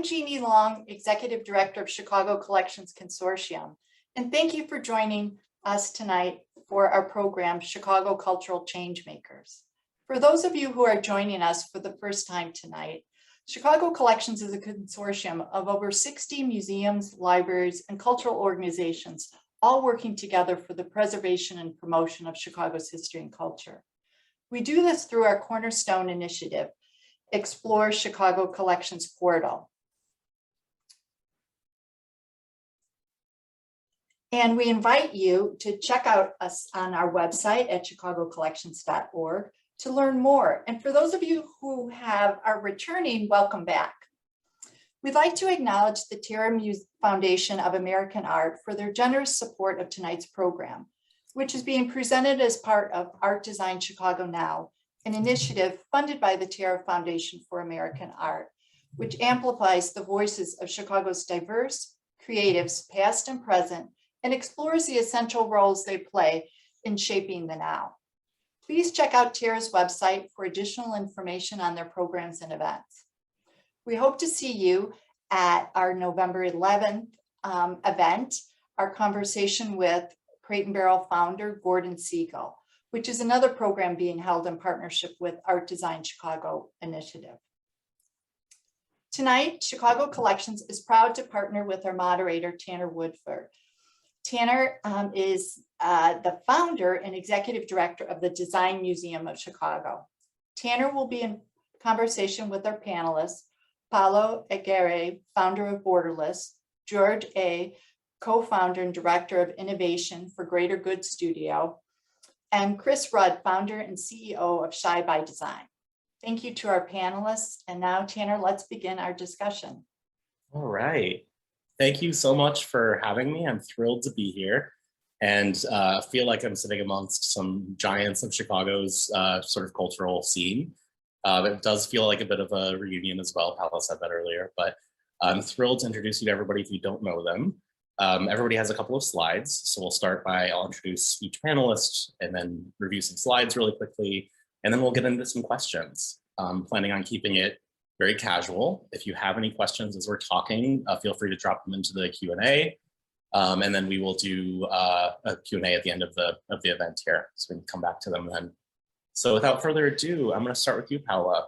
I'm Jeannie Long, Executive Director of Chicago Collections Consortium, and thank you for joining us tonight for our program, Chicago Cultural Changemakers. For those of you who are joining us for the first time tonight, Chicago Collections is a consortium of over 60 museums, libraries, and cultural organizations, all working together for the preservation and promotion of Chicago's history and culture. We do this through our cornerstone initiative, Explore Chicago Collections Portal. And we invite you to check out us on our website at chicagocollections.org to learn more. And for those of you who are returning, welcome back. We'd like to acknowledge the Tara Foundation of American Art for their generous support of tonight's program, which is being presented as part of Art Design Chicago Now, an initiative funded by the Tara Foundation for American Art, which amplifies the voices of Chicago's diverse creatives, past and present, and explores the essential roles they play in shaping the now. Please check out Tara's website for additional information on their programs and events. We hope to see you at our November 11th event, our conversation with Crate and Barrel founder Gordon Siegel, which is another program being held in partnership with Art Design Chicago Initiative. Tonight, Chicago Collections is proud to partner with our moderator, Tanner Woodford. Tanner is the founder and executive director of the Design Museum of Chicago. Tanner will be in conversation with our panelists, Paola Aguirre, founder of Borderless, George A., co-founder and director of innovation for Greater Good Studio, and Chris Rud, founder and CEO of ChiByDesign. Thank you to our panelists. And now, Tanner, let's begin our discussion. All right. Thank you so much for having me. I'm thrilled to be here and feel like I'm sitting amongst some giants of Chicago's sort of cultural scene. It does feel like a bit of a reunion as well. Paula said that earlier, but I'm thrilled to introduce you to everybody if you don't know them. Everybody has a couple of slides, so we'll start by I'll introduce each panelist and then review some slides really quickly, and then we'll get into some questions. Planning on keeping it very casual. If you have any questions as we're talking, feel free to drop them into the Q&A, and then we will do a Q&A at the end of the event here, so we can come back to them then. So without further ado, I'm going to start with you, Paula.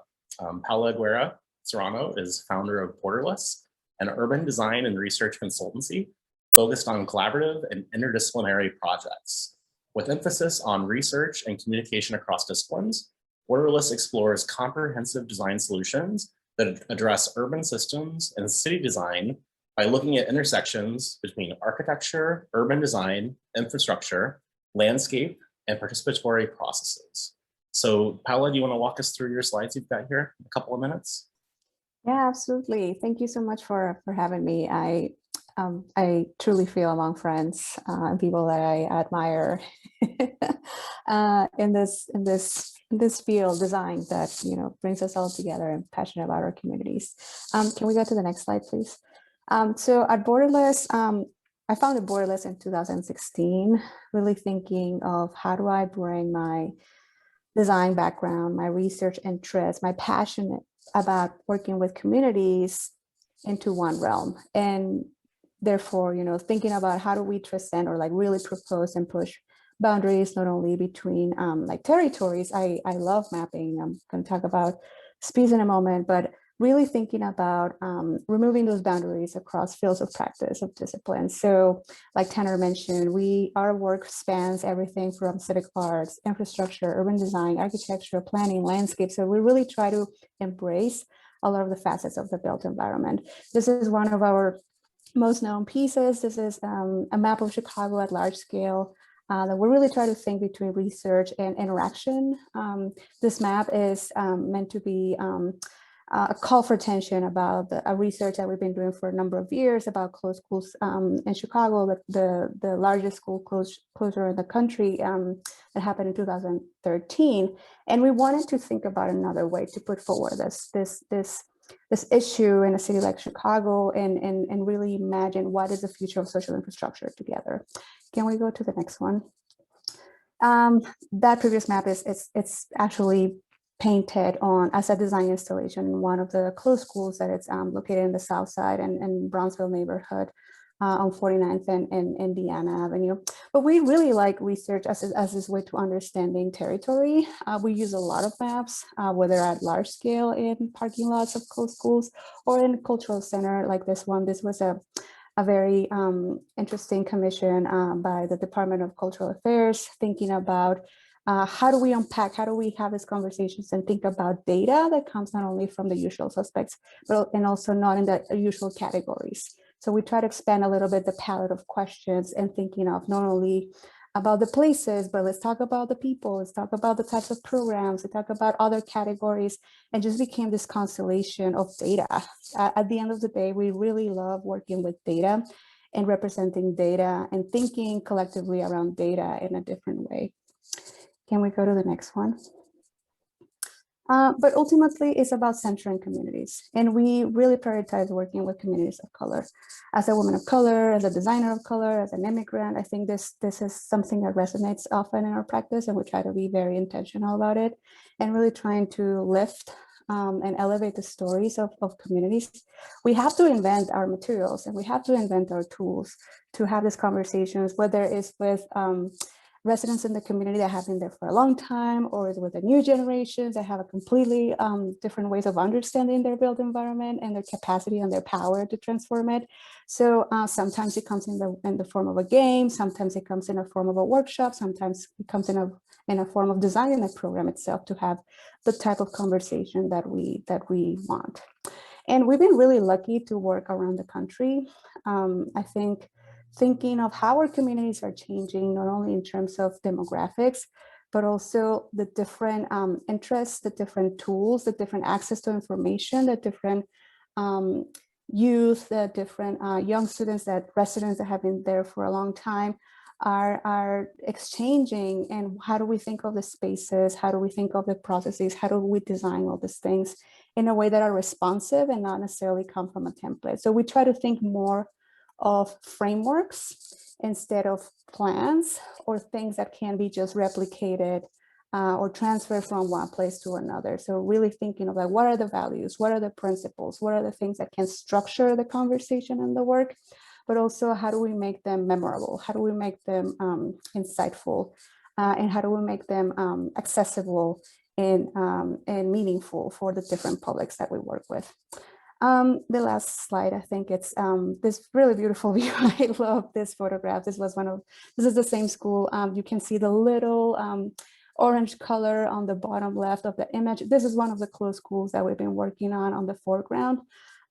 Paula Aguirre Serrano is founder of Borderless, an urban design and research consultancy focused on collaborative and interdisciplinary projects. With emphasis on research and communication across disciplines, Borderless explores comprehensive design solutions that address urban systems and city design by looking at intersections between architecture, urban design, infrastructure, landscape, and participatory processes. So Paula, do you want to walk us through your slides you've got here in a couple of minutes? Yeah, absolutely. Thank you so much for having me. I truly feel among friends and people that I admire in this field, design that brings us all together and passionate about our communities. Can we go to the next slide, please? So at Borderless, I founded Borderless in 2016, really thinking of how do I bring my design background, my research interests, my passion about working with communities into one realm. And therefore, thinking about how do we transcend or really propose and push boundaries, not only between territories. I love mapping. I'm going to talk about space in a moment, but really thinking about removing those boundaries across fields of practice, of disciplines. So like Tanner mentioned, our work spans everything from civic arts, infrastructure, urban design, architecture, planning, landscape. So we really try to embrace a lot of the facets of the built environment. This is one of our most known pieces. This is a map of Chicago at large scale that we really try to think between research and interaction. This map is meant to be a call for attention about a research that we've been doing for a number of years about closed schools in Chicago, the largest school closure in the country that happened in 2013. And we wanted to think about another way to put forward this issue in a city like Chicago and really imagine what is the future of social infrastructure together. Can we go to the next one? That previous map it's actually painted on as a design installation in one of the closed schools that it's located in the South Side and Brownsville neighborhood on 49th and Indiana Avenue. But we really like research as this way to understanding territory. We use a lot of maps, whether at large scale in parking lots of closed schools or in a cultural center like this one. This was a very interesting commission by the Department of Cultural Affairs, thinking about how do we unpack, how do we have these conversations and think about data that comes not only from the usual suspects, but and also not in the usual categories. So we try to expand a little bit the palette of questions and thinking of not only about the places, but let's talk about the people, let's talk about the types of programs, let's talk about other categories, and just became this constellation of data. At the end of the day, we really love working with data and representing data and thinking collectively around data in a different way. Can we go to the next one? But ultimately, it's about centering communities. And we really prioritize working with communities of color. As a woman of color, as a designer of color, as an immigrant, I think this is something that resonates often in our practice, and we try to be very intentional about it and really trying to lift and elevate the stories of communities. We have to invent our materials and we have to invent our tools to have these conversations, whether it's with residents in the community that have been there for a long time, or with the new generations that have a completely different ways of understanding their built environment and their capacity and their power to transform it. So sometimes it comes in the form of a game, sometimes it comes in a form of a workshop, sometimes it comes in a form of designing the program itself to have the type of conversation that we want. And we've been really lucky to work around the country. I think thinking of how our communities are changing, not only in terms of demographics, but also the different interests, the different tools, the different access to information, the different youth, the different young students, that residents that have been there for a long time are exchanging. And how do we think of the spaces? How do we think of the processes? How do we design all these things in a way that are responsive and not necessarily come from a template? So we try to think more of frameworks instead of plans or things that can be just replicated or transferred from one place to another. So really thinking of like, what are the values, what are the principles, what are the things that can structure the conversation and the work, but also how do we make them memorable? How do we make them insightful? And how do we make them accessible and meaningful for the different publics that we work with? The last slide, I think it's this really beautiful view. I love this photograph. This is the same school. You can see the little orange color on the bottom left of the image. This is one of the closed schools that we've been working on the foreground.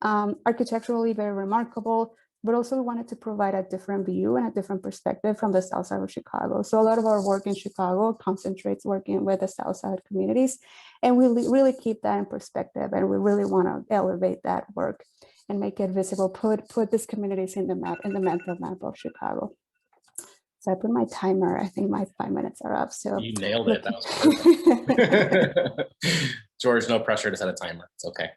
Architecturally very remarkable, but also we wanted to provide a different view and a different perspective from the South Side of Chicago. So a lot of our work in Chicago concentrates working with the South Side communities, and we really keep that in perspective, and we really want to elevate that work and make it visible, put these communities in the map, in the mental map of Chicago. So I put my timer. I think my 5 minutes are up. So you nailed it. That was perfect. George, no pressure to set a timer. It's okay.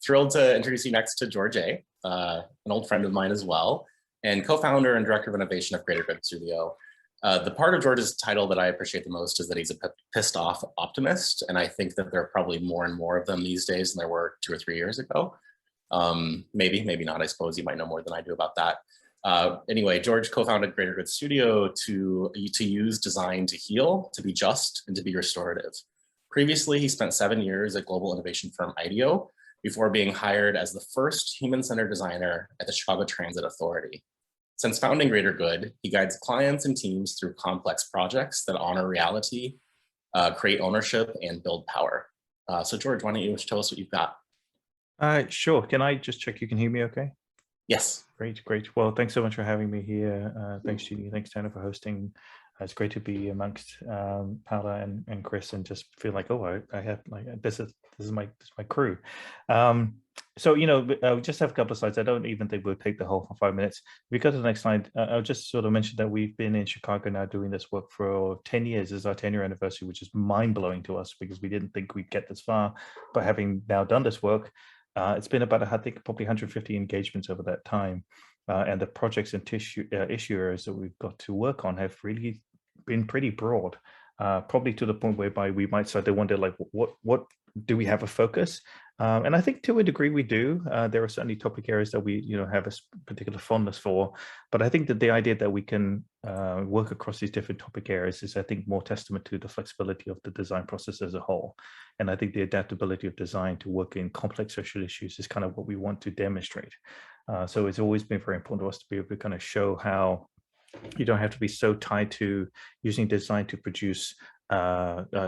Thrilled to introduce you next to George A., an old friend of mine as well, and co-founder and director of innovation of Greater Good Studio. The part of George's title that I appreciate the most is that he's a pissed off optimist, and I think that there are probably more and more of them these days than there were 2 or 3 years ago. Maybe not. I suppose you might know more than I do about that. Anyway, George co-founded Greater Good Studio to use design to heal, to be just, and to be restorative. Previously, he spent 7 years at global innovation firm IDEO before being hired as the first human-centered designer at the Chicago Transit Authority. Since founding Greater Good, he guides clients and teams through complex projects that honor reality, create ownership, and build power. So George, why don't you tell us what you've got? Sure. Can I just check you can hear me okay? Yes. Great. Well, thanks so much for having me here. Thanks, Judy. Thanks, Tanner, for hosting. It's great to be amongst Paula and Chris, and just feel like, oh, I have like this is my crew. So we just have a couple of slides. I don't even think we'll take the whole 5 minutes. If we go to the next slide, I'll just sort of mention that we've been in Chicago now doing this work for 10 years. This is our 10-year anniversary, which is mind-blowing to us because we didn't think we'd get this far. But having now done this work, it's been about, I think, probably 150 engagements over that time. And the projects and issue areas that we've got to work on have really been pretty broad. probably to the point whereby we might start to wonder, like, what do we have a focus? And I think to a degree we do. There are certainly topic areas that we have a particular fondness for, but I think that the idea that we can work across these different topic areas is, I think, more testament to the flexibility of the design process as a whole. And I think the adaptability of design to work in complex social issues is kind of what we want to demonstrate. So it's always been very important to us to be able to kind of show how you don't have to be so tied to using design to produce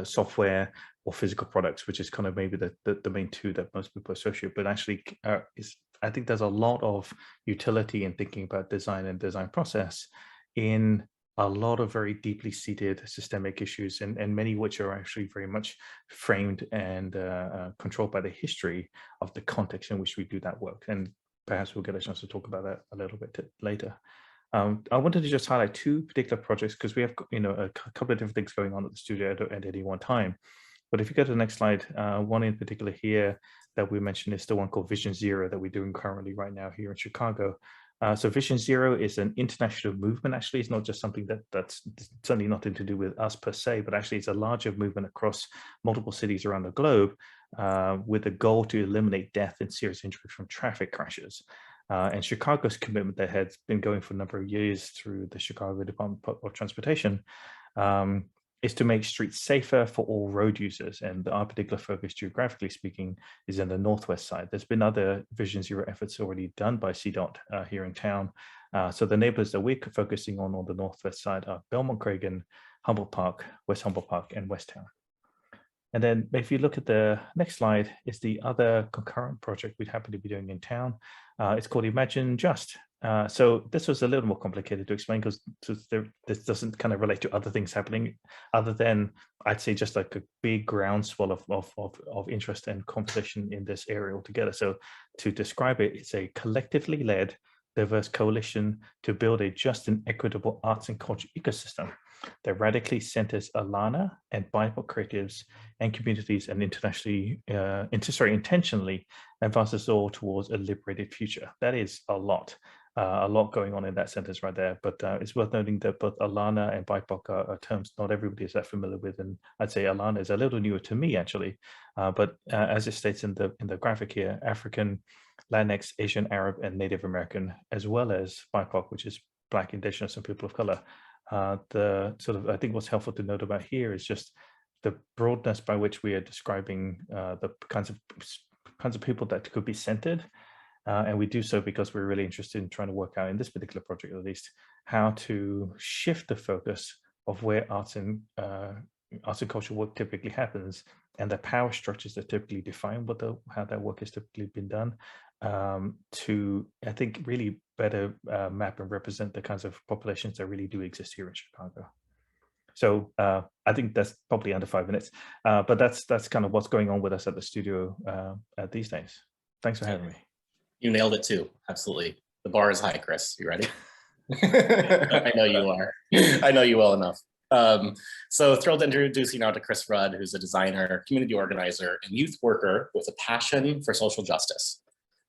software or physical products, which is kind of maybe the main two that most people associate, but actually I think there's a lot of utility in thinking about design and design process in a lot of very deeply seated systemic issues, and many which are actually very much framed and controlled by the history of the context in which we do that work. And perhaps we'll get a chance to talk about that a little bit later. I wanted to just highlight two particular projects because we have a couple of different things going on at the studio at any one time. But if you go to the next slide, one in particular here that we mentioned is the one called Vision Zero that we're doing currently right now here in Chicago. So Vision Zero is an international movement. Actually, it's not just something that's certainly nothing to do with us per se, but actually it's a larger movement across multiple cities around the globe with a goal to eliminate death and serious injury from traffic crashes. And Chicago's commitment that has been going for a number of years through the Chicago Department of Transportation is to make streets safer for all road users. And our particular focus, geographically speaking, is in the Northwest side. There's been other Vision Zero efforts already done by CDOT here in town. So the neighborhoods that we're focusing on the Northwest side are Belmont Cragen, Humboldt Park, West Humboldt Park, and West Town. And then if you look at the next slide, is the other concurrent project we happen to be doing in town. It's called Imagine Just. So this was a little more complicated to explain because this doesn't kind of relate to other things happening other than, I'd say, just like a big groundswell of interest and conversation in this area altogether. So to describe it, it's a collectively led, diverse coalition to build a just and equitable arts and culture ecosystem that radically centers Alana and BIPOC creatives and communities and intentionally advances all towards a liberated future. That is a lot going on in that sentence right there. But it's worth noting that both Alana and BIPOC are terms not everybody is that familiar with, and I'd say Alana is a little newer to me actually. But as it states in the graphic here, African, Latinx, Asian, Arab, and Native American, as well as BIPOC, which is Black, Indigenous, and people of color. The sort of, I think what's helpful to note about here is just the broadness by which we are describing the kinds of people that could be centered. And we do so because we're really interested in trying to work out, in this particular project at least, how to shift the focus of where arts and culture work typically happens and the power structures that typically define how that work has typically been done, to, I think, really better map and represent the kinds of populations that really do exist here in Chicago. So I think that's probably under 5 minutes, but that's kind of what's going on with us at the studio these days. Thanks for having me. You nailed it too. Absolutely. The bar is high, Chris. You ready? I know you are. I know you well enough. So thrilled to introduce you now to Chris Rud, who's a designer, community organizer, and youth worker with a passion for social justice.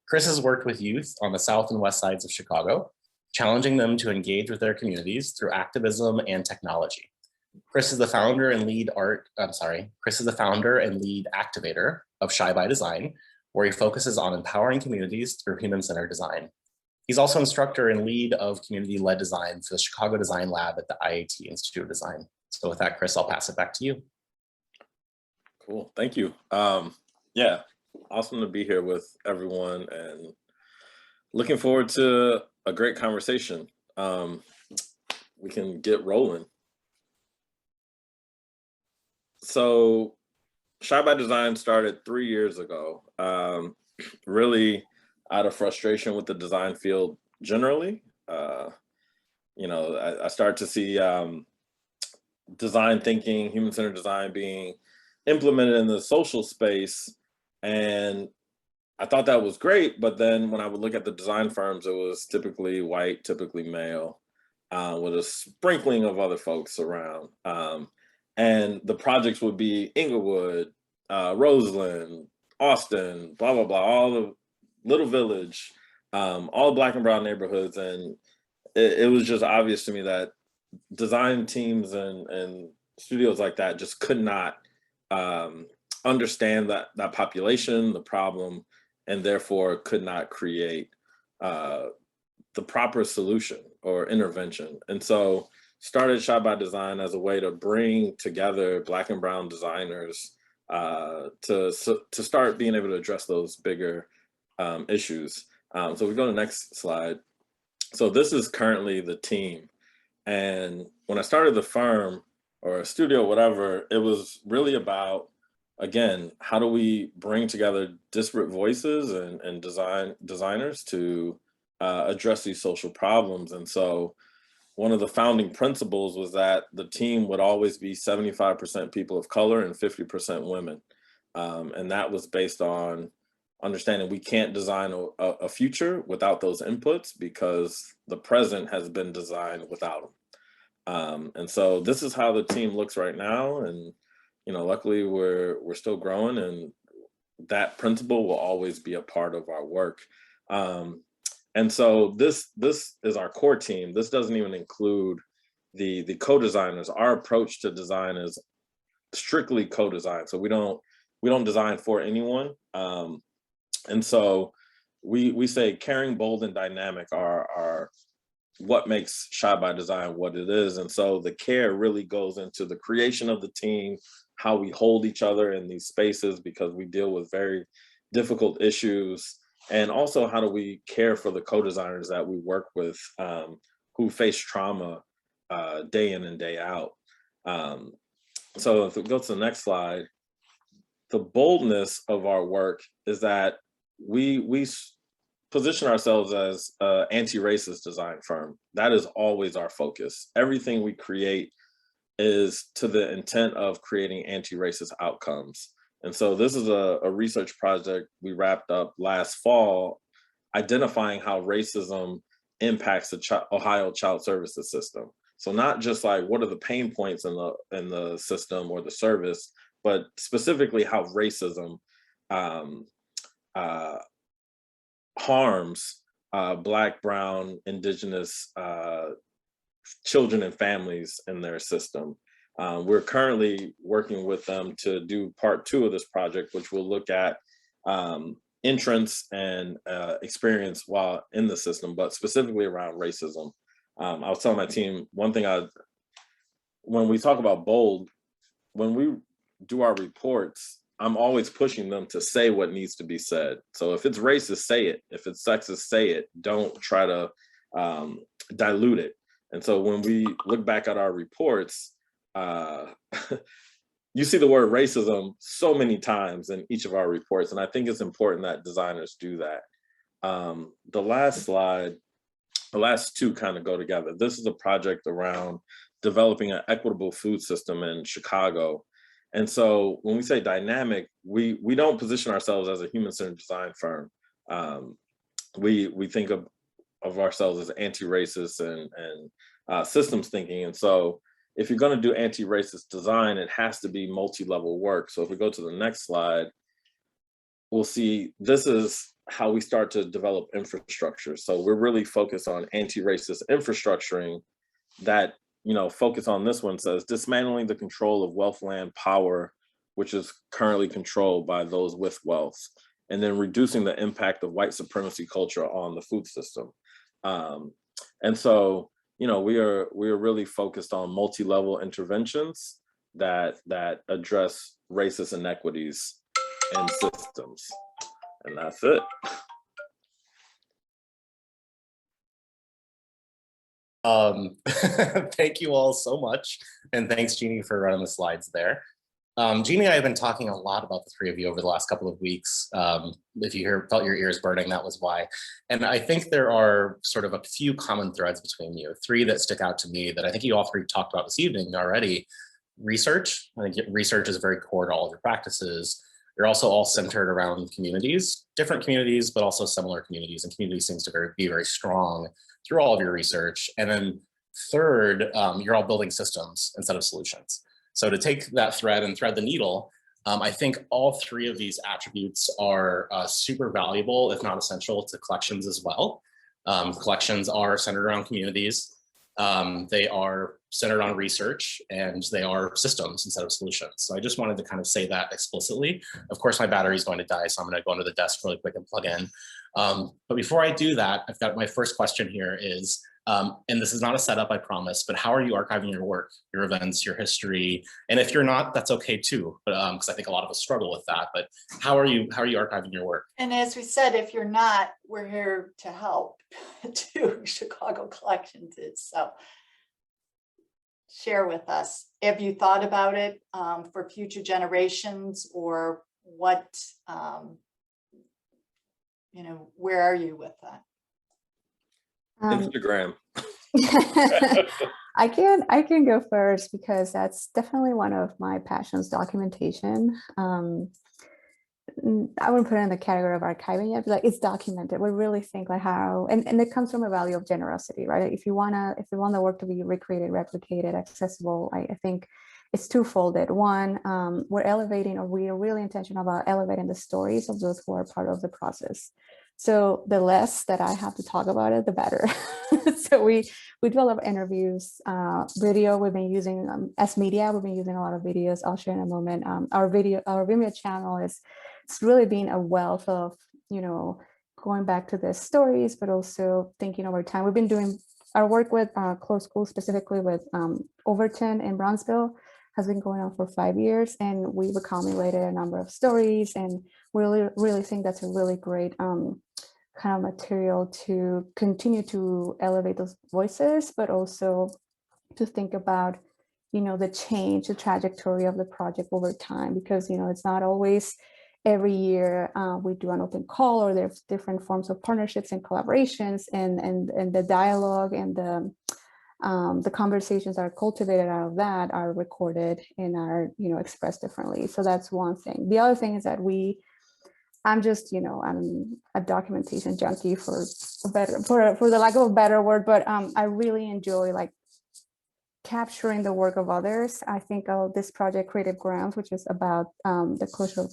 Chris has worked with youth on the south and west sides of Chicago, challenging them to engage with their communities through activism and technology. Chris is the founder and lead activator of ChiByDesign, where he focuses on empowering communities through human-centered design. He's also instructor and lead of community-led design for the Chicago Design Lab at the IAT Institute of Design. So with that, Chris, I'll pass it back to you. Cool, thank you. Yeah, awesome to be here with everyone and looking forward to a great conversation. We can get rolling. So ChiByDesign started 3 years ago, really out of frustration with the design field generally. I started to see design thinking, human-centered design being implemented in the social space. And I thought that was great, but then when I would look at the design firms, it was typically white, typically male, with a sprinkling of other folks around. And the projects would be Inglewood, Roseland, Austin, blah, blah, blah, all the Little Village, all Black and brown neighborhoods. And it was just obvious to me that design teams and studios like that just could not understand that population, the problem, and therefore could not create the proper solution or intervention. And so started ChiByDesign as a way to bring together Black and brown designers to start being able to address those bigger issues. So we go to the next slide. So this is currently the team. And when I started the firm or a studio, whatever, it was really about, again, how do we bring together disparate voices and designers to address these social problems. And so one of the founding principles was that the team would always be 75% people of color and 50% women. And that was based on understanding we can't design a future without those inputs because the present has been designed without them. And so this is how the team looks right now. And, you know, luckily we're still growing, and that principle will always be a part of our work. And so this is our core team. This doesn't even include the co-designers. Our approach to design is strictly co-design. So we don't design for anyone. And so we say caring, bold, and dynamic are what makes ChiByDesign what it is. And so the care really goes into the creation of the team, how we hold each other in these spaces because we deal with very difficult issues. And also, how do we care for the co-designers that we work with who face trauma day in and day out? So if we go to the next slide, the boldness of our work is that we position ourselves as an anti-racist design firm. That is always our focus. Everything we create is to the intent of creating anti-racist outcomes. And so this is a research project we wrapped up last fall, identifying how racism impacts the Ohio child services system. So not just like what are the pain points in the system or the service, but specifically how racism harms Black, brown, indigenous children and families in their system. We're currently working with them to do part 2 of this project, which will look at entrance and experience while in the system, but specifically around racism. I was telling my team, one thing when we talk about bold, when we do our reports, I'm always pushing them to say what needs to be said. So if it's racist, say it. If it's sexist, say it. Don't try to dilute it. And so when we look back at our reports, you see the word racism so many times in each of our reports. And I think it's important that designers do that. The last slide, the last 2 kind of go together. This is a project around developing an equitable food system in Chicago. And so when we say dynamic, we don't position ourselves as a human-centered design firm. We think of ourselves as anti-racist and systems thinking. And so if you're going to do anti-racist design, it has to be multi-level work. So if we go to the next slide, we'll see this is how we start to develop infrastructure. So we're really focused on anti-racist infrastructuring that, you know, focus on this one says dismantling the control of wealth, land, power, which is currently controlled by those with wealth, and then reducing the impact of white supremacy culture on the food system. And so, you know, we are really focused on multi-level interventions that address racist inequities in systems. And that's it. Thank you all so much. And thanks, Jeannie, for running the slides there. Jeannie and I have been talking a lot about the 3 of you over the last couple of weeks. If you felt your ears burning, that was why. And I think there are sort of a few common threads between you, 3 that stick out to me that I think you all 3 talked about this evening already. Research. I think research is very core to all of your practices. You're also all centered around communities, different communities, but also similar communities, and community seems to be very strong through all of your research. And then 3rd, you're all building systems instead of solutions. So to take that thread and thread the needle, I think all 3 of these attributes are super valuable, if not essential, to collections as well. Collections are centered around communities. They are centered on research, and they are systems instead of solutions. So I just wanted to kind of say that explicitly. Of course, my battery is going to die, so I'm going to go into the desk really quick and plug in. But before I do that, I've got my first question here is, and this is not a setup, I promise, but how are you archiving your work, your events, your history? And if you're not, that's okay too, but because I think a lot of us struggle with that. But how are you archiving your work? And as we said, if you're not, we're here to help too. Chicago Collections is. So share with us. Have you thought about it for future generations, or what, where are you with that? Instagram. I can go first, because that's definitely one of my passions, documentation. I wouldn't put it in the category of archiving yet, but like, it's documented. We really think like how, and it comes from a value of generosity, right? If you want the work to be recreated, replicated, accessible, I think it's twofolded. One, we're elevating, or we are really intentional about elevating the stories of those who are part of the process. So the less that I have to talk about it, the better. So we do a lot of interviews, video. We've been using as media. We've been using a lot of videos. I'll share in a moment. Our Vimeo channel it's really been a wealth of going back to the stories, but also thinking over time. We've been doing our work with Close School, specifically with Overton in Bronzeville, has been going on for 5 years, and we've accumulated a number of stories, and we really think that's a really great kind of material to continue to elevate those voices, but also to think about the change, the trajectory of the project over time, because it's not always every year we do an open call, or there's different forms of partnerships and collaborations, and the dialogue and the conversations that are cultivated out of that are recorded and are expressed differently. So that's one thing. The other thing is that I'm just I'm a documentation junkie, for the lack of a better word, but I really enjoy like capturing the work of others. I think this project, Creative Grounds, which is about the closure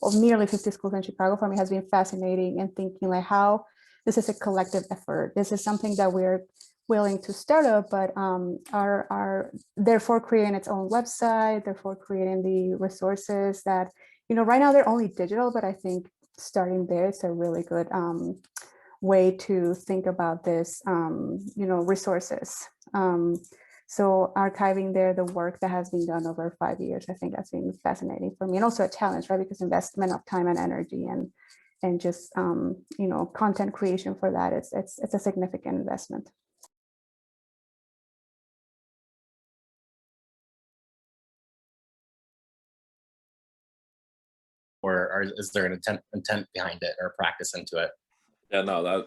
of nearly 50 schools in Chicago, for me has been fascinating, and thinking like how this is a collective effort. This is something that we're willing to start up, but are therefore creating its own website, therefore creating the resources that, right now they're only digital, but I think starting there, it's a really good way to think about this, resources. So archiving there the work that has been done over 5 years, I think that's been fascinating for me, and also a challenge, right? Because investment of time and energy and just content creation for that, it's a significant investment. Or is there an intent behind it, or practice into it? Yeah, no,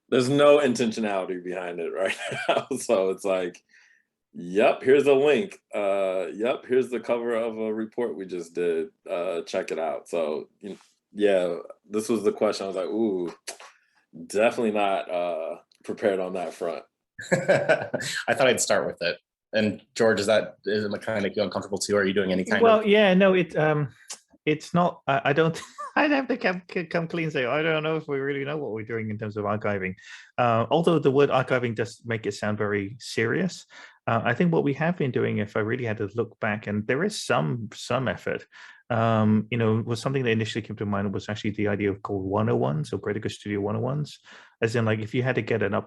there's no intentionality behind it right now. So it's like, yep, here's a link. Yep, here's the cover of a report we just did. Check it out. So yeah, this was the question. I was like, ooh, definitely not prepared on that front. I thought I'd start with it. And George, is it kind of uncomfortable too? Are you doing any kind of? Well, yeah, no, it's not. I'd have to come clean and say I don't know if we really know what we're doing in terms of archiving. Although the word archiving does make it sound very serious. I think what we have been doing, if I really had to look back, and there is some effort, was something that initially came to mind was actually the idea of called 101s, or Creative Studio 101s, as in like if you had to get an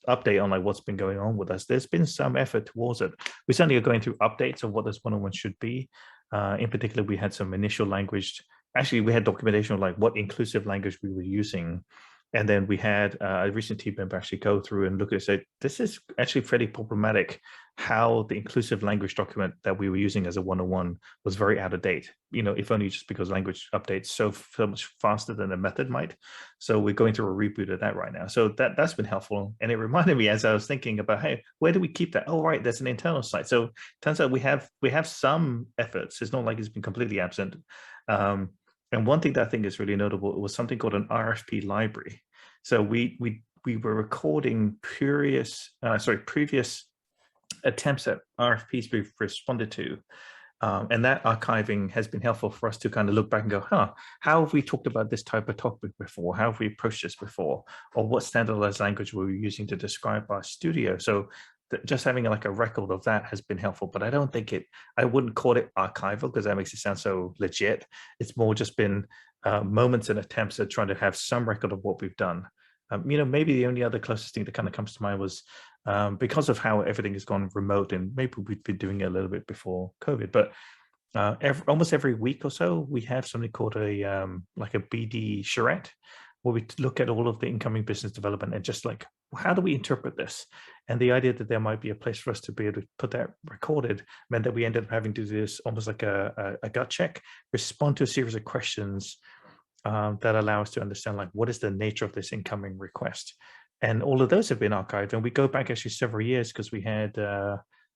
update on like what's been going on with us, there's been some effort towards it. We certainly are going through updates of what this 101 should be. In particular, we had some initial language. Actually, we had documentation of like what inclusive language we were using. And then we had a recent team member actually go through and look at it and say, this is actually fairly problematic, how the inclusive language document that we were using as a 101 was very out of date, if only just because language updates so much faster than the method might. So we're going through a reboot of that right now. So that's been helpful. And it reminded me as I was thinking about, hey, where do we keep that? Oh, right, there's an internal site. So it turns out we have some efforts. It's not like it's been completely absent. And one thing that I think is really notable was something called an RFP library. So we were recording previous attempts at RFPs we've responded to, And that archiving has been helpful for us to kind of look back and go, huh, how have we talked about this type of topic before? How have we approached this before? Or what standardized language were we using to describe our studio? So just having like a record of that has been helpful, but I don't think I wouldn't call it archival because that makes it sound so legit. It's more just been moments and attempts at trying to have some record of what we've done. Maybe the only other closest thing that kind of comes to mind was because of how everything has gone remote, and maybe we've been doing it a little bit before COVID, but almost every week or so, we have something called like a BD charrette, where we look at all of the incoming business development and just like, how do we interpret this? And the idea that there might be a place for us to be able to put that recorded meant that we ended up having to do this almost like a gut check, respond to a series of questions that allow us to understand like, what is the nature of this incoming request? And all of those have been archived. And we go back actually several years because we had,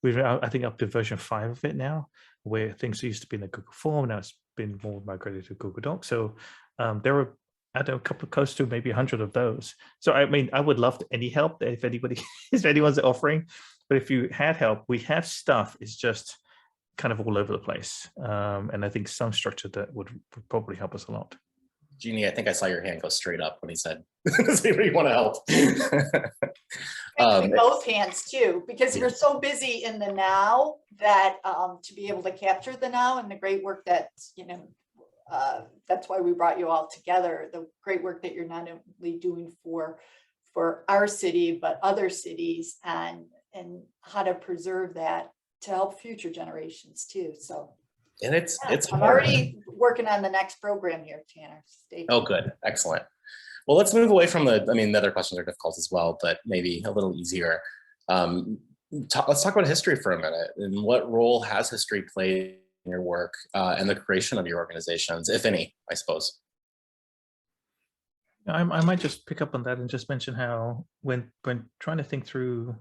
we've I think up to version 5 of it now, where things used to be in the Google form. Now it's been more migrated to Google Docs. So there were, I don't know, a couple of close to maybe 100 of those. So I mean, I would love any help if anybody, if anyone's offering, but if you had help, we have stuff. It's just kind of all over the place. And I think some structure that would probably help us a lot. Jeannie, I think I saw your hand go straight up when he said, does anybody want to help? Both hands too, because we're so busy in the now that to be able to capture the now and the great work that, that's why we brought you all together, the great work that you're not only doing for our city, but other cities, and how to preserve that to help future generations too. So. And it's I'm already working on the next program here, Tanner. Oh, good. Excellent. Well, let's move away from the other questions are difficult as well, but maybe a little easier. Let's talk about history for a minute. And what role has history played in your work and the creation of your organizations, if any, I suppose? I might just pick up on that and just mention how when trying to think through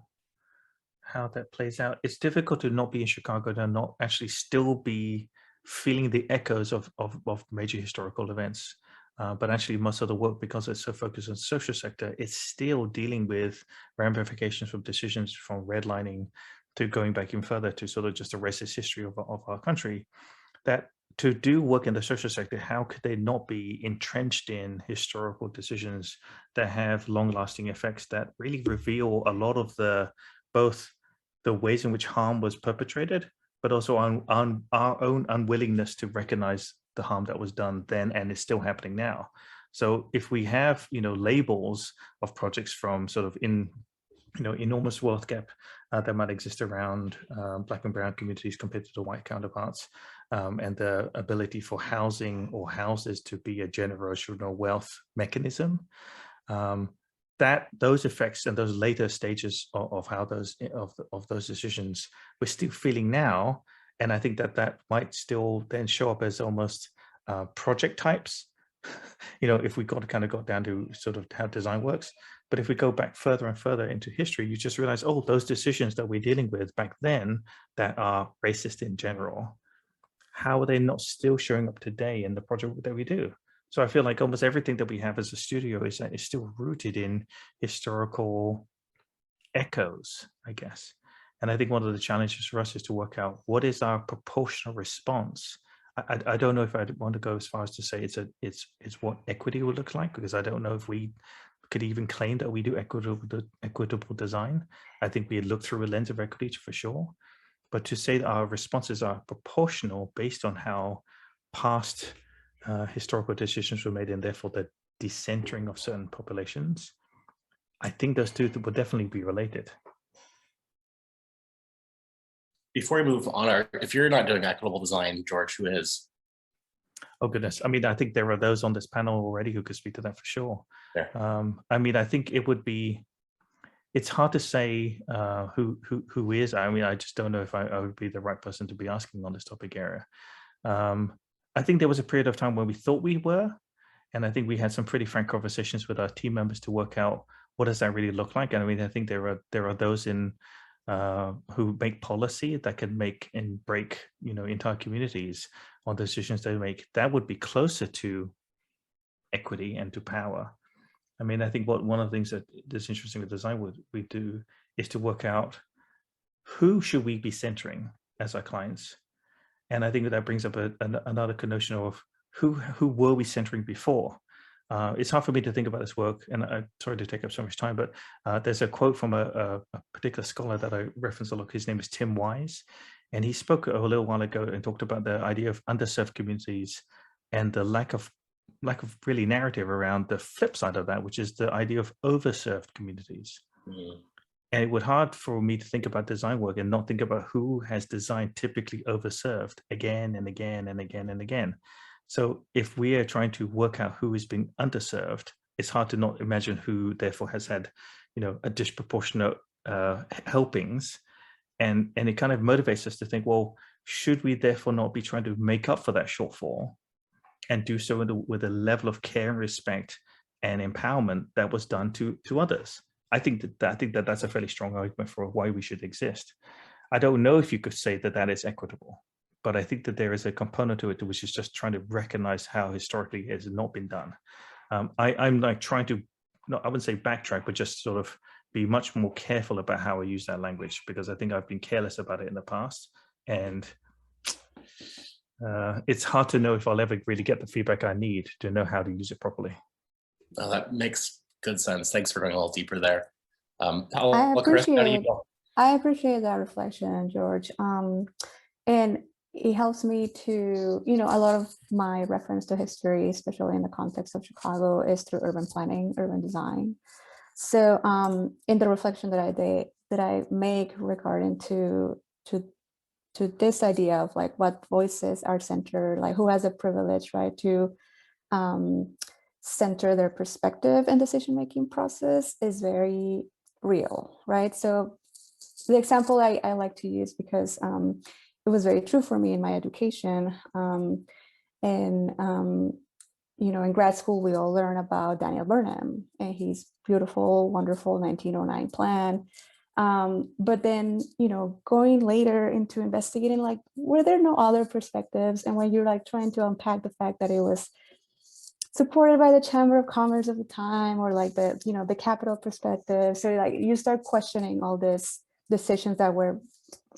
how that plays out, it's difficult to not be in Chicago and not actually still be feeling the echoes of major historical events. But actually most of the work, because it's so focused on the social sector, it's still dealing with ramifications from decisions from redlining to going back even further to sort of just a racist history of our country. That to do work in the social sector, how could they not be entrenched in historical decisions that have long-lasting effects that really reveal a lot of both the ways in which harm was perpetrated, but also on our own unwillingness to recognize the harm that was done then and is still happening now. So if we have, labels of projects from sort of enormous wealth gap that might exist around Black and brown communities compared to the white counterparts, and the ability for housing or houses to be a generational wealth mechanism, that those effects and those later stages of how those decisions we're still feeling now, and I think that might still then show up as almost project types. If we got down to sort of how design works, but if we go back further and further into history, you just realize, oh, those decisions that we're dealing with back then that are racist in general, how are they not still showing up today in the project that we do? So I feel like almost everything that we have as a studio is still rooted in historical echoes, I guess. And I think one of the challenges for us is to work out what is our proportional response. I don't know if I'd want to go as far as to say it's what equity would look like, because I don't know if we could even claim that we do equitable design. I think we look through a lens of equity for sure. But to say that our responses are proportional based on how past historical decisions were made and therefore the decentering of certain populations, I think those two would definitely be related. Before we move on, if you're not doing equitable design, George, who is? Oh goodness, I mean, I think there are those on this panel already who could speak to that for sure. Yeah. I mean, I think it's hard to say who is. I mean, I just don't know if I would be the right person to be asking on this topic area. I think there was a period of time when we thought we were, and I think we had some pretty frank conversations with our team members to work out what does that really look like. And I mean, I think there are those who make policy that can make and break, entire communities on decisions they make. That would be closer to equity and to power. I mean, I think one of the things that's interesting with design we do is to work out who should we be centering as our clients. And I think that brings up another notion of who were we centering before? It's hard for me to think about this work, and I'm sorry to take up so much time, but there's a quote from a particular scholar that I reference a lot. His name is Tim Wise, and he spoke a little while ago and talked about the idea of underserved communities and the lack of really narrative around the flip side of that, which is the idea of overserved communities. Mm. And it was hard for me to think about design work and not think about who has design typically overserved again and again and again and again. So if we are trying to work out who is being underserved, it's hard to not imagine who therefore has had, a disproportionate helpings. And it kind of motivates us to think, well, should we therefore not be trying to make up for that shortfall and do so with a level of care and respect and empowerment that was done to others? I think that that's a fairly strong argument for why we should exist. I don't know if you could say that is equitable, but I think that there is a component to it which is just trying to recognize how historically it has not been done. I'm like trying to, I wouldn't say backtrack, but just sort of be much more careful about how I use that language, because I think I've been careless about it in the past. And it's hard to know if I'll ever really get the feedback I need to know how to use it properly. Oh, that makes good sense. Thanks for going a little deper there. I appreciate that reflection, George. And it helps me to, a lot of my reference to history, especially in the context of Chicago, is through urban planning, urban design. So in the reflection that I make regarding to this idea of like what voices are centered, like who has a privilege, right, to center their perspective and decision-making process is very real, right? So the example I like to use, because it was very true for me in my education, in grad school, we all learn about Daniel Burnham and his beautiful, wonderful 1909 plan. But then, going later into investigating, like, were there no other perspectives? And when you're like trying to unpack the fact that it was supported by the Chamber of Commerce of the time, or like the capital perspective. So like you start questioning all these decisions that were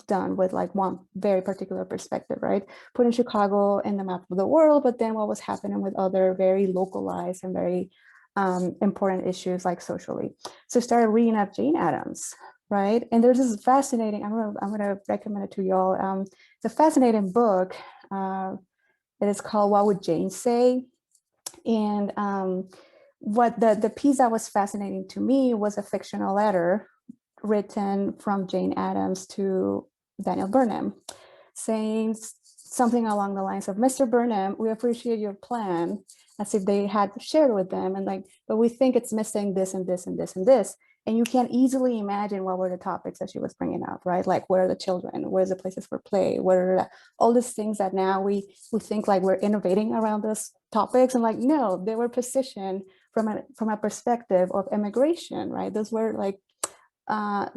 done with like one very particular perspective, right? Putting Chicago in the map of the world, but then what was happening with other very localized and very important issues like socially. So started reading up Jane Addams, right? And there's this fascinating, I'm gonna recommend it to y'all. It's a fascinating book. It is called What Would Jane Say? And what the piece that was fascinating to me was a fictional letter written from Jane Addams to Daniel Burnham, saying something along the lines of, Mr. Burnham, we appreciate your plan, as if they had shared with them, and like, but we think it's missing this and this and this and this. And you can easily imagine what were the topics that she was bringing up, right? Like, where are the children? Where's the places for play? Where are all these things that now we think like we're innovating around those topics, and like, no, they were positioned from a perspective of immigration, right? Those were like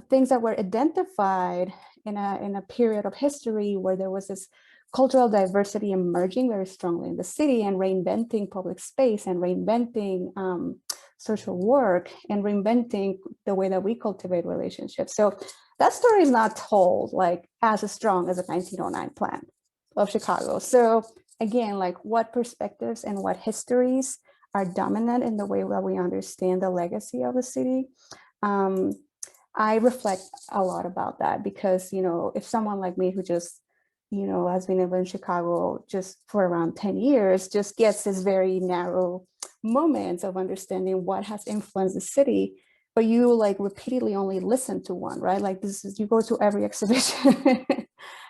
things that were identified in a period of history where there was this cultural diversity emerging very strongly in the city, and reinventing public space, and reinventing social work, and reinventing the way that we cultivate relationships. So that story is not told like as strong as a 1909 plan of Chicago. So again, like, what perspectives and what histories are dominant in the way that we understand the legacy of the city? I reflect a lot about that, because, if someone like me who just, has been living in Chicago just for around 10 years, just gets this very narrow moments of understanding what has influenced the city, but you like repeatedly only listen to one, right? Like, this is, you go to every exhibition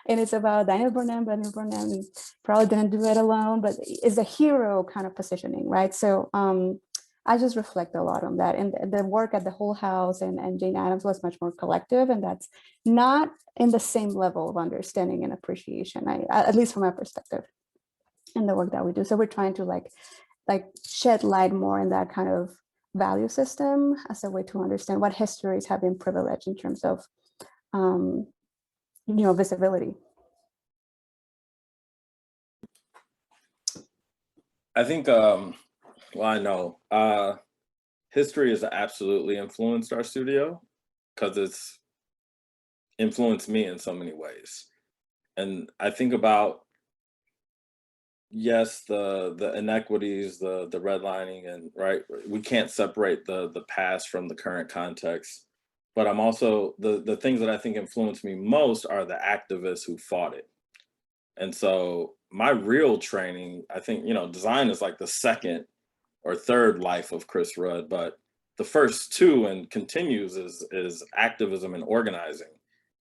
and it's about Daniel Burnham, probably didn't do it alone, but is a hero kind of positioning, right? So I just reflect a lot on that. And the work at the Whole House and Jane Addams was much more collective, and that's not in the same level of understanding and appreciation, at least from my perspective, in the work that we do. So we're trying to like shed light more in that kind of value system as a way to understand what histories have been privileged in terms of, visibility. I think, I know history has absolutely influenced our studio, because it's influenced me in so many ways. And I think about yes, the inequities, the redlining, and right, we can't separate the past from the current context. But I'm also the things that I think influenced me most are the activists who fought it. And so my real training, I think, design is like the second or third life of Chris Rud, but the first two and continues is activism and organizing.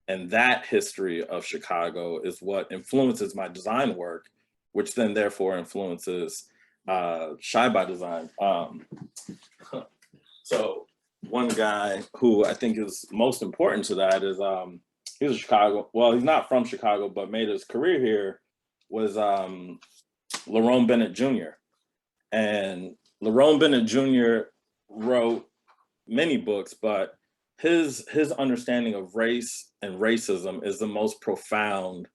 And that history of Chicago is what influences my design work, which then therefore influences ChiByDesign. So one guy who I think is most important to that is he's a Chicago, well, he's not from Chicago, but made his career here, was Lerone Bennett Jr. And Lerone Bennett Jr. wrote many books, but his understanding of race and racism is the most profound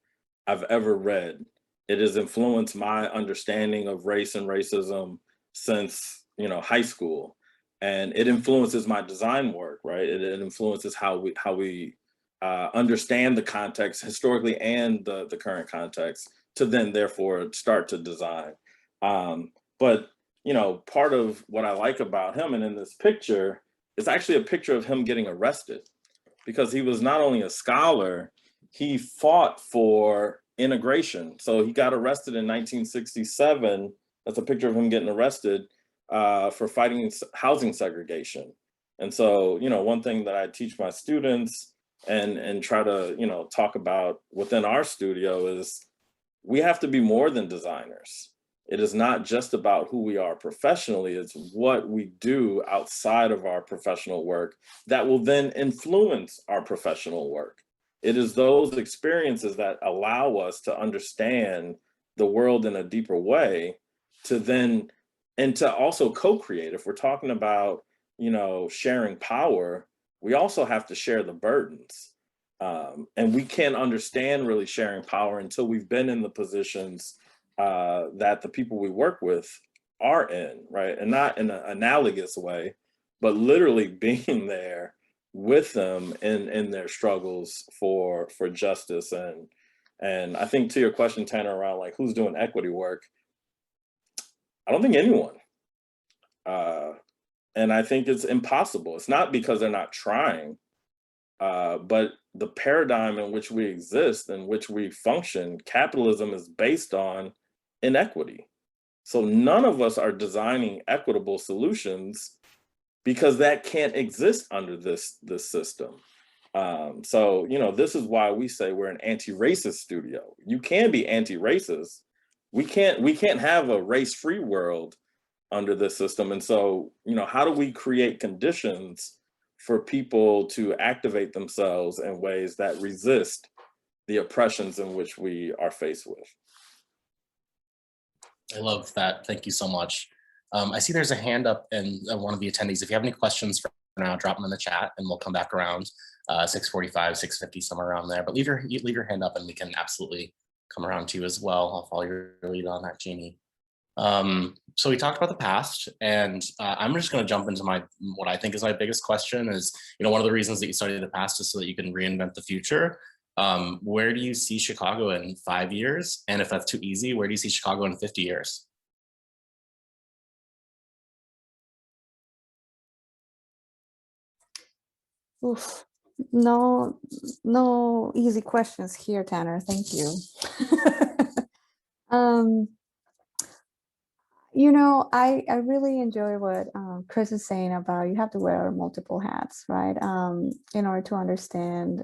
I've ever read. It has influenced my understanding of race and racism since high school, and it influences my design work. Right, it influences how we understand the context historically and the current context to then therefore start to design. But part of what I like about him, and in this picture, is actually a picture of him getting arrested, because he was not only a scholar, he fought for integration. So he got arrested in 1967. That's a picture of him getting arrested for fighting housing segregation. And so, one thing that I teach my students and try to, talk about within our studio is we have to be more than designers. It is not just about who we are professionally, it's what we do outside of our professional work that will then influence our professional work. It is those experiences that allow us to understand the world in a deeper way and to also co-create. If we're talking about, sharing power, we also have to share the burdens. And we can't understand really sharing power until we've been in the positions that the people we work with are in, right? And not in an analogous way, but literally being there with them in their struggles for justice. And I think to your question, Tanner, around like who's doing equity work, I don't think anyone. And I think it's impossible. It's not because they're not trying, but the paradigm in which we exist, in which we function, capitalism is based on inequity. So none of us are designing equitable solutions because that can't exist under this system. So, this is why we say we're an anti-racist studio. You can be anti-racist. We can't have a race-free world under this system. And so, how do we create conditions for people to activate themselves in ways that resist the oppressions in which we are faced with? I love that. Thank you so much. I see there's a hand up in one of the attendees. If you have any questions for now, drop them in the chat and we'll come back around 6:45, 6:50, somewhere around there. But leave your hand up and we can absolutely come around to you as well. I'll follow your lead on that, Jeannie. So we talked about the past, and I'm just going to jump into what I think is my biggest question is, one of the reasons that you study the past is so that you can reinvent the future. Where do you see Chicago in 5 years? And if that's too easy, where do you see Chicago in 50 years? Oof. No easy questions here, Tanner. Thank you. I really enjoy what Chris is saying about you have to wear multiple hats, right? In order to understand,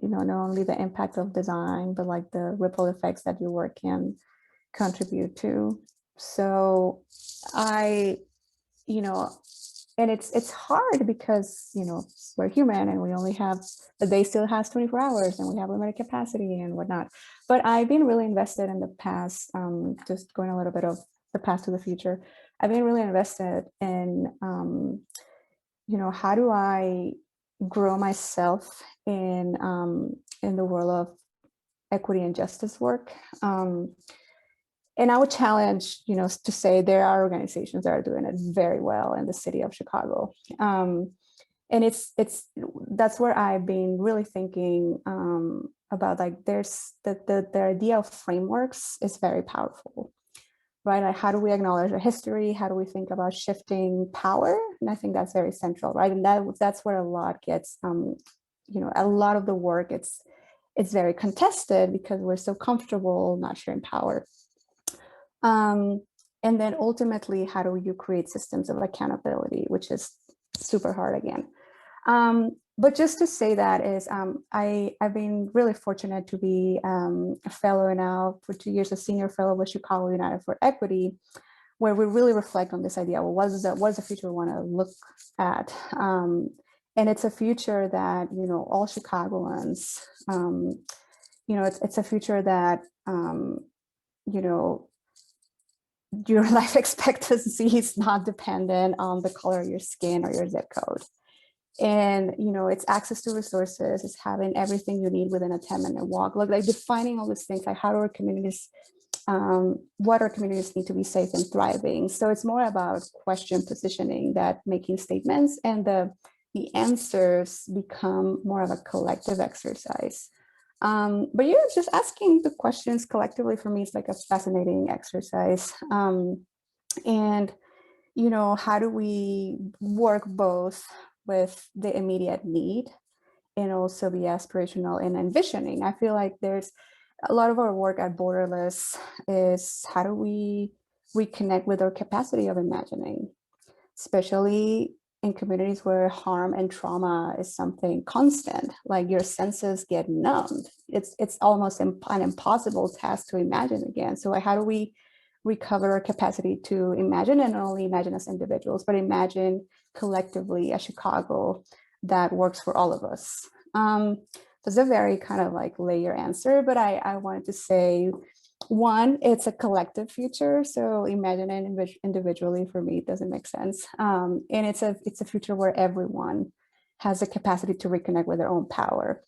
not only the impact of design, but like the ripple effects that your work can contribute to. So and it's hard because, we're human and we only have, the day still has 24 hours and we have limited capacity and whatnot. But I've been really invested in the past, just going a little bit of the past to the future. I've been really invested in, how do I grow myself in the world of equity and justice work. And I would challenge, to say there are organizations that are doing it very well in the city of Chicago. And that's where I've been really thinking about, like, there's the idea of frameworks is very powerful. right? Like how do we acknowledge our history? How do we think about shifting power? And I think that's very central, right? And that's where a lot gets, you know, a lot of the work, it's very contested because we're so comfortable not sharing power. And then ultimately, how do you create systems of accountability, which is super hard again. But just to say that is, I've been really fortunate to be a fellow now for 2 years, a senior fellow with Chicago United for Equity, where we really reflect on this idea, well, what is the future we want to look at? And it's a future that, you know, all Chicagoans, you know, it's a future that, you know, your life expectancy is not dependent on the color of your skin or your zip code. And, you know, it's access to resources, it's having everything you need within a 10-minute walk, like defining all these things, like how do our communities, what our communities need to be safe and thriving. So it's more about question positioning that making statements, and the answers become more of a collective exercise. But yeah, just asking the questions collectively for me is like a fascinating exercise. And, you know, how do we work both with the immediate need and also be aspirational and envisioning? I feel like there's a lot of our work at Borderless is how do we reconnect with our capacity of imagining, especially in communities where harm and trauma is something constant, like your senses get numbed. It's almost an impossible task to imagine again. So how do we recover our capacity to imagine, and not only imagine as individuals, but imagine collectively a Chicago that works for all of us? That's a very kind of like layer answer, but I wanted to say, one, it's a collective future. So imagining individually for me doesn't make sense. And it's a future where everyone has the capacity to reconnect with their own power.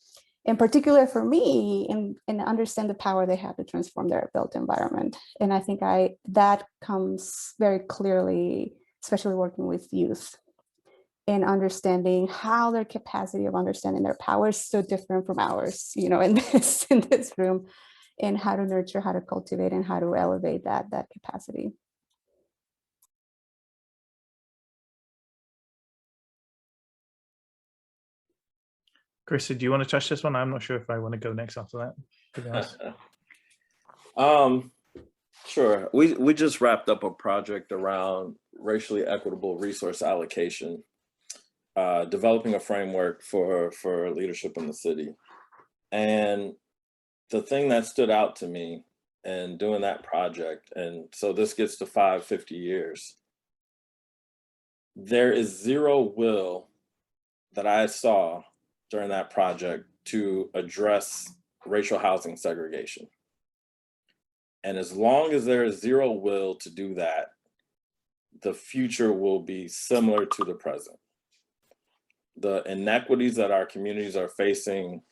In particular for me, and understand the power they have to transform their built environment. And I think that comes very clearly, especially working with youth, and understanding how their capacity of understanding their power is so different from ours, you know, in this room, and how to nurture, how to cultivate, and how to elevate that capacity. Chris, do you want to touch this one? I'm not sure if I want to go next after that, to be honest. Sure. We just wrapped up a project around racially equitable resource allocation, developing a framework for leadership in the city. And the thing that stood out to me in doing that project, and so this gets to 50 years, there is zero will that I saw during that project to address racial housing segregation. And as long as there is zero will to do that, the future will be similar to the present. The inequities that our communities are facing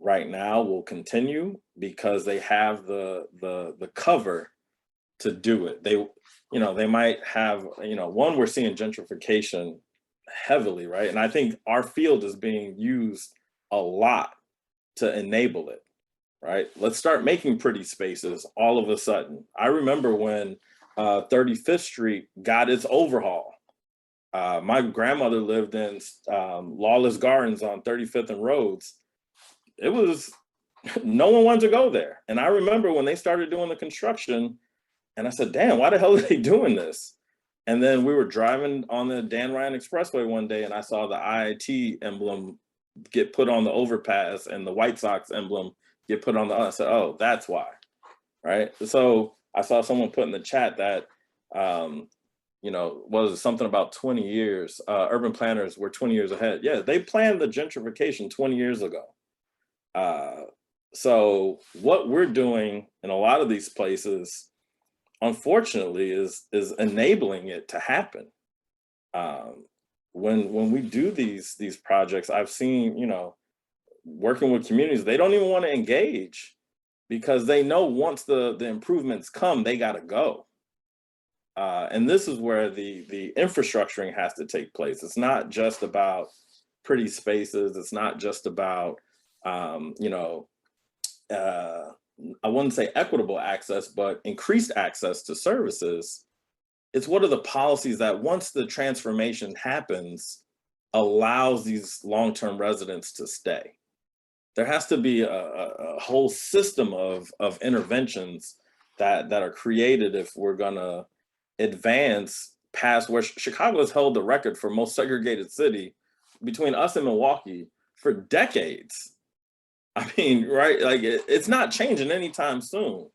right now will continue because they have the cover to do it. They might have, one, we're seeing gentrification heavily, right? And I think our field is being used a lot to enable it, right? Let's start making pretty spaces all of a sudden. I remember when 35th Street got its overhaul. My grandmother lived in Lawless Gardens on 35th and Rhodes. It was, no one wanted to go there. And I remember when they started doing the construction, and I said, damn, why the hell are they doing this? And then we were driving on the Dan Ryan Expressway one day, and I saw the IIT emblem get put on the overpass and the White Sox emblem get put on the, I said, oh, that's why, right? So I saw someone put in the chat that, was it something about 20 years, urban planners were 20 years ahead. Yeah, they planned the gentrification 20 years ago. So what we're doing in a lot of these places, unfortunately, is enabling it to happen. When we do these projects, I've seen, working with communities, they don't even want to engage because they know once the improvements come, they got to go. And this is where the infrastructuring has to take place. It's not just about pretty spaces. It's not just about, I wouldn't say equitable access, but increased access to services, it's what are the policies that once the transformation happens, allows these long-term residents to stay. There has to be a whole system of interventions that are created if we're gonna advance past where Chicago has held the record for most segregated city between us and Milwaukee for decades. I mean, right? Like it's not changing anytime soon.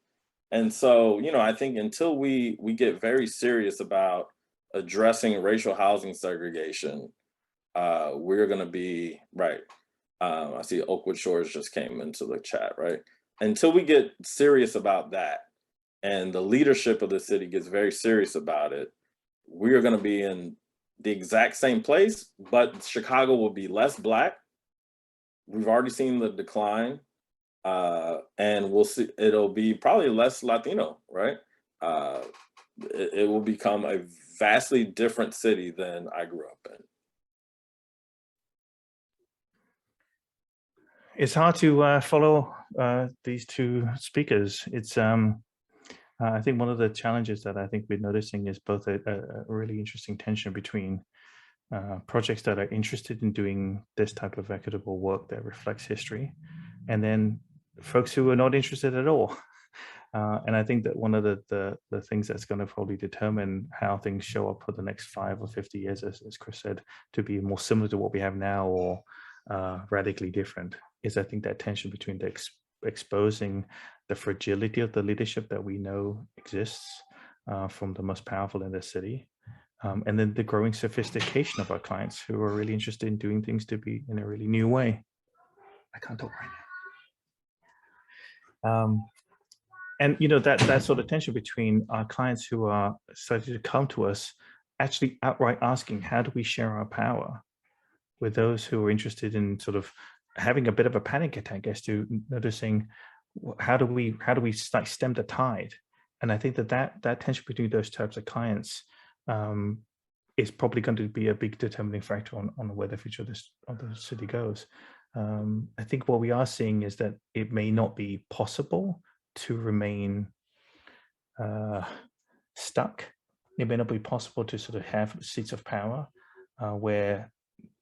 And so, you know, I think until we get very serious about addressing racial housing segregation, we're going to be right. I see Oakwood Shores just came into the chat, right? Until we get serious about that, and the leadership of the city gets very serious about it, we are going to be in the exact same place, but Chicago will be less Black. We've already seen the decline, and we'll see. It'll be probably less Latino, right? It will become a vastly different city than I grew up in. It's hard to follow these two speakers. It's I think one of the challenges that I think we're noticing is both a really interesting tension between projects that are interested in doing this type of equitable work that reflects history, and then folks who are not interested at all. And I think that one of the things that's going to probably determine how things show up for the next 5 or 50 years, as Chris said, to be more similar to what we have now or radically different, is I think that tension between the exposing the fragility of the leadership that we know exists from the most powerful in the city, and then the growing sophistication of our clients who are really interested in doing things to be in a really new way. I can't talk right now. And you know, that sort of tension between our clients who are starting to come to us, actually outright asking, how do we share our power, with those who are interested in sort of having a bit of a panic attack as to noticing how do we like stem the tide. And I think that tension between those types of clients is probably going to be a big determining factor on where the future of the city goes. I think what we are seeing is that it may not be possible to remain stuck. It may not be possible to sort of have seats of power where,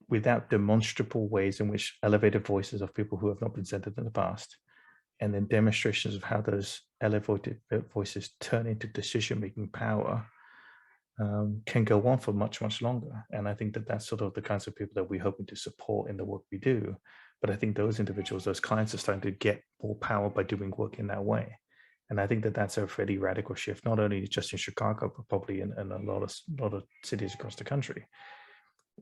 without demonstrable ways in which elevated voices of people who have not been centered in the past, and then demonstrations of how those elevated voices turn into decision-making power, can go on for much, much longer. And I think that that's sort of the kinds of people that we're hoping to support in the work we do. But I think those individuals, those clients, are starting to get more power by doing work in that way. And I think that that's a fairly radical shift, not only just in Chicago, but probably in a lot of cities across the country.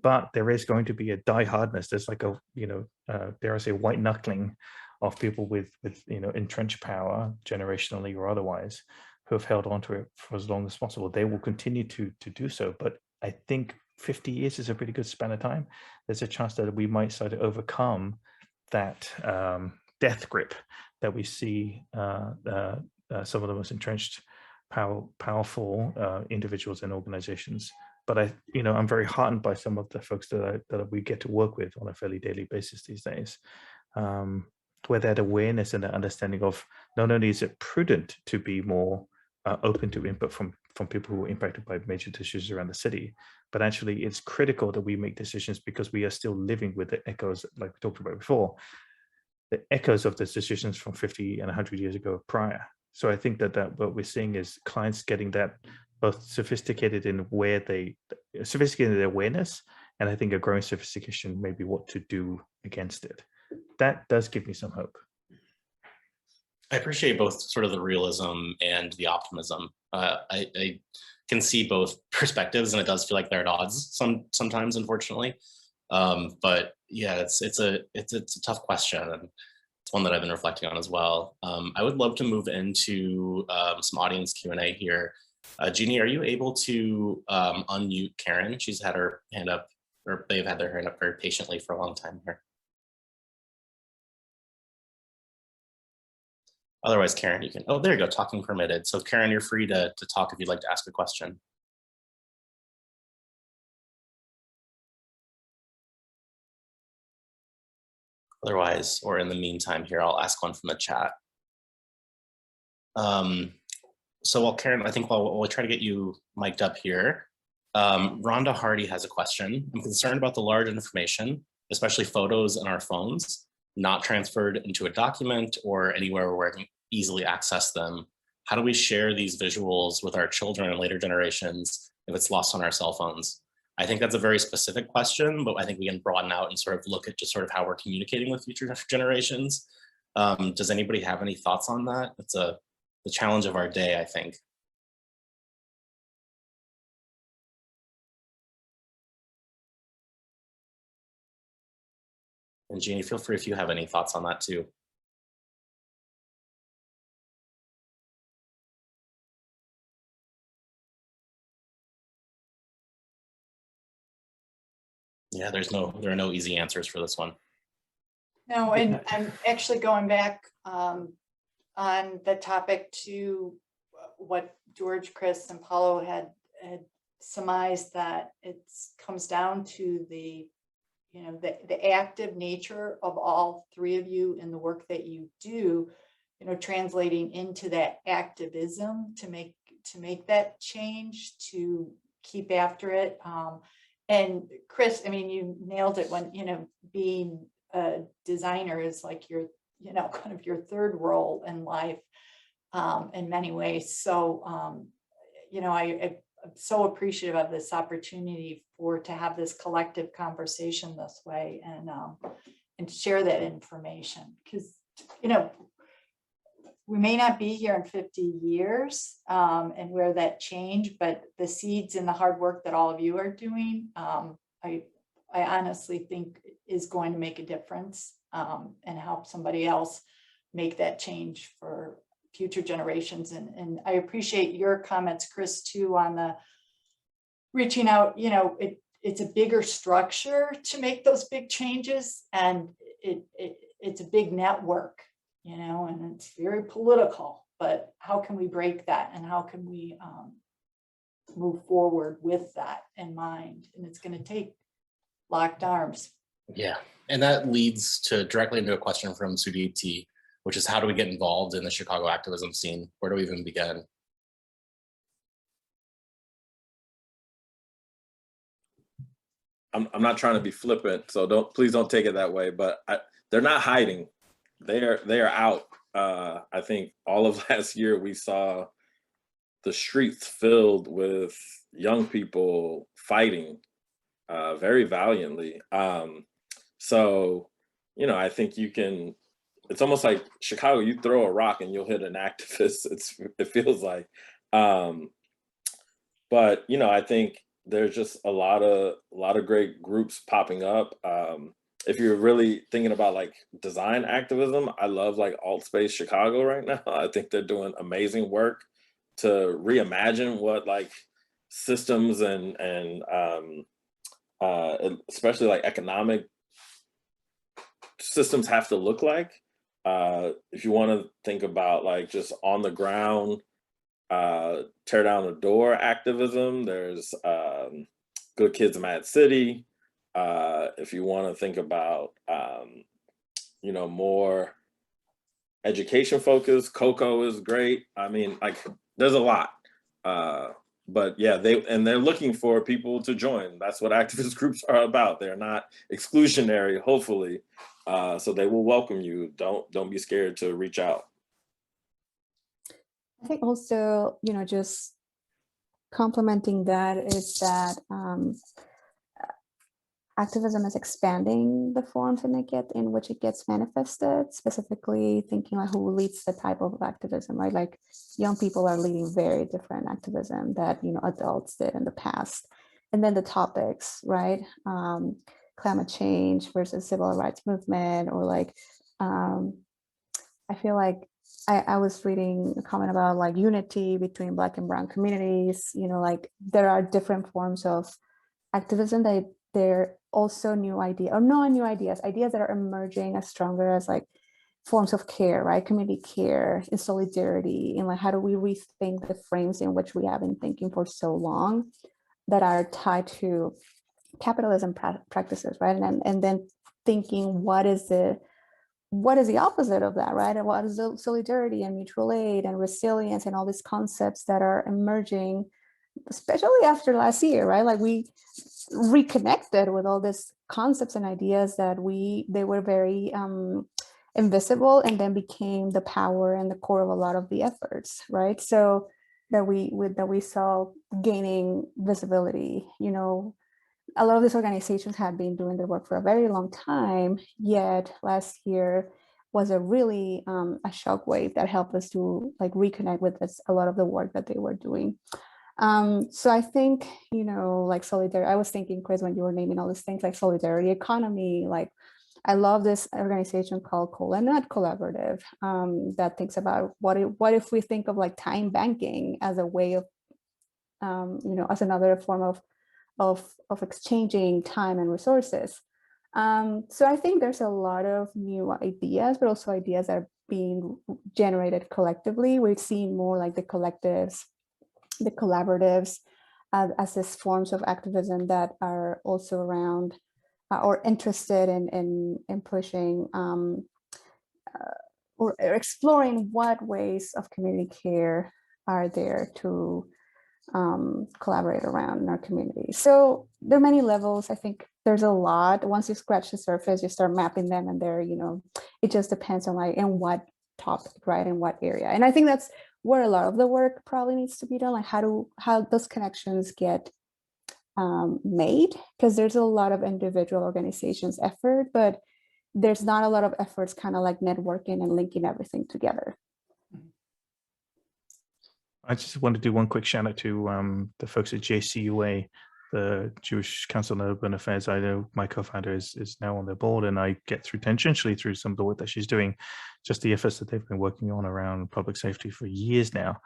But there is going to be a die-hardness. There's like a, you know, dare I say, white knuckling of people with you know, entrenched power, generationally or otherwise, who have held on to it for as long as possible. They will continue to do so. But I think 50 years is a pretty good span of time. There's a chance that we might start to overcome that death grip that we see some of the most entrenched, powerful individuals and organizations. But I'm very heartened by some of the folks that we get to work with on a fairly daily basis these days, where that awareness and the understanding of not only is it prudent to be more open to input from people who are impacted by major decisions around the city, but actually it's critical that we make decisions because we are still living with the echoes, like we talked about before, the echoes of those decisions from 50 and 100 years ago prior. So I think that what we're seeing is clients getting that both sophisticated in sophisticated awareness, and I think a growing sophistication maybe what to do against it. That does give me some hope. I appreciate both sort of the realism and the optimism. I can see both perspectives, and it does feel like they're at odds sometimes, unfortunately. But yeah, it's a tough question, and it's one that I've been reflecting on as well. I would love to move into some audience Q&A here. Jeannie, are you able to unmute Karen? She's had her hand up, or they've had their hand up very patiently for a long time here. Otherwise, Karen, you can, oh, there you go, talking permitted. So Karen, you're free to talk if you'd like to ask a question. Otherwise, or in the meantime here, I'll ask one from the chat. So while Karen, I think we'll try to get you mic'd up here. Rhonda Hardy has a question. I'm concerned about the large information, especially photos in our phones, not transferred into a document or anywhere where we can easily access them. How do we share these visuals with our children and later generations if it's lost on our cell phones? I think that's a very specific question, but I think we can broaden out and sort of look at just sort of how we're communicating with future generations. Does anybody have any thoughts on that? It's the challenge of our day, I think. And Jeannie, feel free if you have any thoughts on that too. Yeah, there are no easy answers for this one. No, and I'm actually going back on the topic to what George, Chris, and Paulo had surmised, that it comes down to the active nature of all three of you in the work that you do, translating into that activism to make that change, to keep after it. And Chris, I mean, you nailed it when, being a designer is like your, kind of your third role in life in many ways. So, I'm so appreciative of this opportunity to have this collective conversation this way and share that information, because, we may not be here in 50 years and where that change, but the seeds and the hard work that all of you are doing, I honestly think is going to make a difference and help somebody else make that change for future generations. And I appreciate your comments, Chris, too, on the reaching out. It's a bigger structure to make those big changes, and it's a big network, and it's very political, but how can we break that, and how can we move forward with that in mind? And it's going to take locked arms. Yeah, and that leads directly into a question from Sudipti, which is, how do we get involved in the Chicago activism scene? Where do we even begin? I'm not trying to be flippant, so please don't take it that way, but they're not hiding. They are out. I think all of last year we saw the streets filled with young people fighting very valiantly. So, I think it's almost like Chicago, you throw a rock and you'll hit an activist. It feels like, but I think there's just a lot of great groups popping up. If you're really thinking about like design activism, I love like Altspace Chicago right now. I think they're doing amazing work to reimagine what like systems and especially like economic systems have to look like. If you want to think about like just on the ground, tear down the door activism, there's Good Kids Mad City. If you want to think about more education focused, Coco is great. I mean, like there's a lot. But yeah, they're looking for people to join. That's what activist groups are about. They're not exclusionary, hopefully. So they will welcome you. Don't be scared to reach out. I think also, just complementing that is that activism is expanding the forms in which it gets manifested, specifically thinking like who leads the type of activism, right? Like young people are leading very different activism that, adults did in the past. And then the topics, right? Climate change versus civil rights movement, or like, I feel like I was reading a comment about like unity between Black and Brown communities, like there are different forms of activism that they're also ideas that are emerging as stronger as like forms of care, right? Community care and solidarity, and like how do we rethink the frames in which we have been thinking for so long that are tied to capitalism practices, right? And then thinking what what is the opposite of that, right? And what is solidarity and mutual aid and resilience and all these concepts that are emerging, especially after last year, right? Like we reconnected with all these concepts and ideas that they were very invisible, and then became the power and the core of a lot of the efforts, right? So that we saw gaining visibility. You know, a lot of these organizations had been doing their work for a very long time, yet last year was a really a shockwave that helped us to like reconnect with a lot of the work that they were doing. So I think, you know, like solidarity, I was thinking, Chris, when you were naming all these things like solidarity economy, like I love this organization called Cola-Nut Collaborative that thinks about what if we think of like time banking as a way of, you know, as another form of exchanging time and resources. So I think there's a lot of new ideas, but also ideas that are being generated collectively. We've seen more like the collectives, the collaboratives as these forms of activism that are also around or interested in pushing or exploring what ways of community care are there to collaborate around in our community. So there are many levels. I think there's a lot. Once you scratch the surface, you start mapping them, and there, you know, it just depends on like in what topic, right, in what area. And I think that's where a lot of the work probably needs to be done. Like how those connections get made, because there's a lot of individual organizations effort, but there's not a lot of efforts kind of like networking and linking everything together. I just want to do one quick shout out to the folks at JCUA, the Jewish Council on Urban Affairs. I know my co-founder is now on their board, and I get through tangentially through some of the work that she's doing, just the efforts that they've been working on around public safety for years now.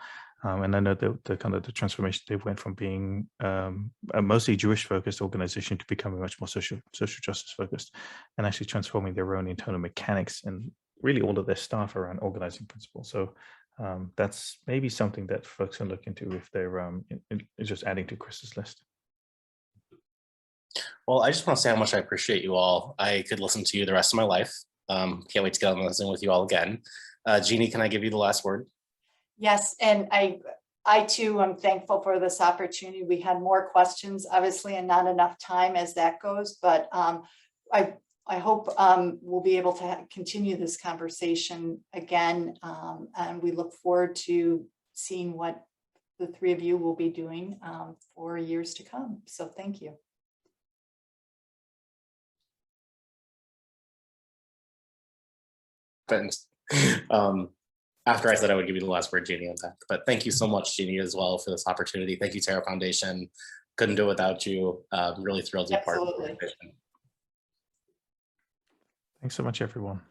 And I know the kind of the transformation they went from being a mostly Jewish focused organization to becoming much more social justice focused, and actually transforming their own internal mechanics and really all of their staff around organizing principles. So that's maybe something that folks can look into if they're just adding to Chris's list. Well, I just want to say how much I appreciate you all. I could listen to you the rest of my life. Can't wait to get on the Zoom with you all again. Jeannie, can I give you the last word? Yes, and I too am thankful for this opportunity. We had more questions, obviously, and not enough time as that goes, but I hope we'll be able to continue this conversation again, and we look forward to seeing what the three of you will be doing for years to come. So thank you. After I said I would give you the last word, Jeannie, on that. But thank you so much, Jeannie, as well, for this opportunity. Thank you, Terra Foundation. Couldn't do it without you. Really thrilled to be part of the conversation. Thanks so much, everyone.